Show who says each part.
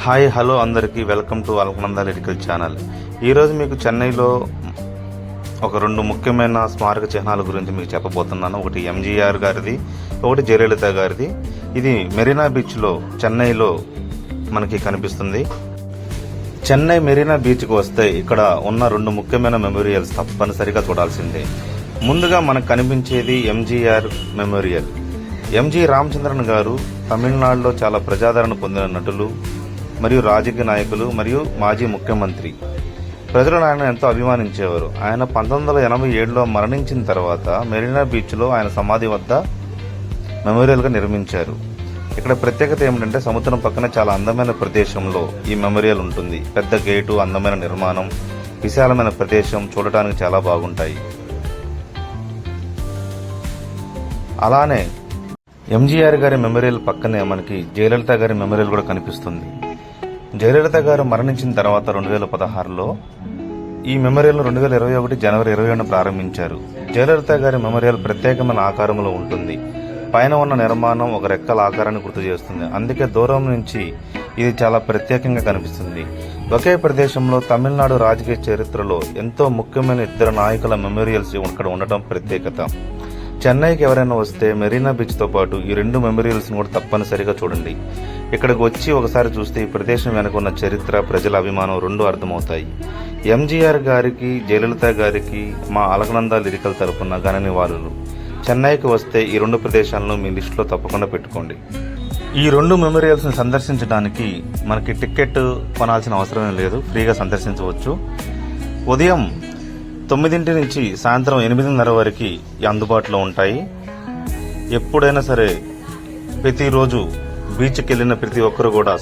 Speaker 1: Hi hello అందరికీ welcome to Alakananda lyrical channel. ఈరోజు మీకు చెన్నైలో ఒక రెండు ముఖ్యమైన స్మారక చిహ్నాల గురించి మీకు చెప్పబోతున్నాను. ఒకటి ఎంజీఆర్ గారిది, ఒకటి జయలలిత గారిది. ఇది మెరీనా బీచ్లో చెన్నైలో మనకి కనిపిస్తుంది. చెన్నై మెరీనా బీచ్కి వస్తే ఇక్కడ ఉన్న రెండు ముఖ్యమైన మెమోరియల్స్ తప్పనిసరిగా చూడాల్సిందే. ముందుగా మనకు కనిపించేది ఎంజీఆర్ మెమోరియల్. ఎంజీ రామచంద్రన్ గారు తమిళనాడులో చాలా ప్రజాదరణ పొందిన నటులు మరియు రాజకీయ నాయకులు మరియు మాజీ ముఖ్యమంత్రి. ప్రజలు ఆయన ఎంతో అభిమానించేవారు. ఆయన 1987లో మరణించిన తర్వాత మెరీనా బీచ్లో ఆయన సమాధి వద్ద మెమోరియల్గా నిర్మించారు. ఇక్కడ ప్రత్యేకత ఏమిటంటే సముద్రం పక్కన చాలా అందమైన ప్రదేశంలో ఈ మెమోరియల్ ఉంటుంది. పెద్ద గేటు, అందమైన నిర్మాణం, విశాలమైన ప్రదేశం చూడటానికి చాలా బాగుంటాయి. అలానే ఎంజీఆర్ గారి మెమోరియల్ పక్కనే మనకి జయలలిత గారి మెమోరియల్ కూడా కనిపిస్తుంది. జయలలిత గారు మరణించిన తర్వాత 2016లో ఈ మెమోరియల్ 2021 జనవరి 27న ప్రారంభించారు. జయలలిత గారి మెమోరియల్ ప్రత్యేకమైన ఆకారంలో ఉంటుంది. పైన ఉన్న నిర్మాణం ఒక రెక్కల ఆకారాన్ని గుర్తు చేస్తుంది. అందుకే దూరం నుంచి ఇది చాలా ప్రత్యేకంగా కనిపిస్తుంది. ఒకే ప్రదేశంలో తమిళనాడు రాజకీయ చరిత్రలో ఎంతో ముఖ్యమైన ఇద్దరు నాయకుల మెమోరియల్స్ ఇక్కడ ఉండటం ప్రత్యేకత. చెన్నైకి ఎవరైనా వస్తే మెరీనా బీచ్తో పాటు ఈ రెండు మెమోరియల్స్ కూడా తప్పనిసరిగా చూడండి. ఇక్కడికి వచ్చి ఒకసారి చూస్తే ఈ ప్రదేశం వెనుకున్న చరిత్ర, ప్రజల అభిమానం రెండు అర్థమవుతాయి. ఎంజీఆర్ గారికి, జయలలిత గారికి మా అలకనంద లిరికల్ తరపున ఘన నివాళులు. చెన్నైకి వస్తే ఈ రెండు ప్రదేశాలను మీ లిస్టులో తప్పకుండా పెట్టుకోండి. ఈ రెండు మెమోరియల్స్ని సందర్శించడానికి మనకి టికెట్ కొనాల్సిన అవసరం లేదు, ఫ్రీగా సందర్శించవచ్చు. ఉదయం 9 నుంచి సాయంత్రం 8:30 వరకు అందుబాటులో ఉంటాయి. ఎప్పుడైనా సరే ప్రతిరోజు బీచ్కి వెళ్ళిన ప్రతి ఒక్కరు కూడా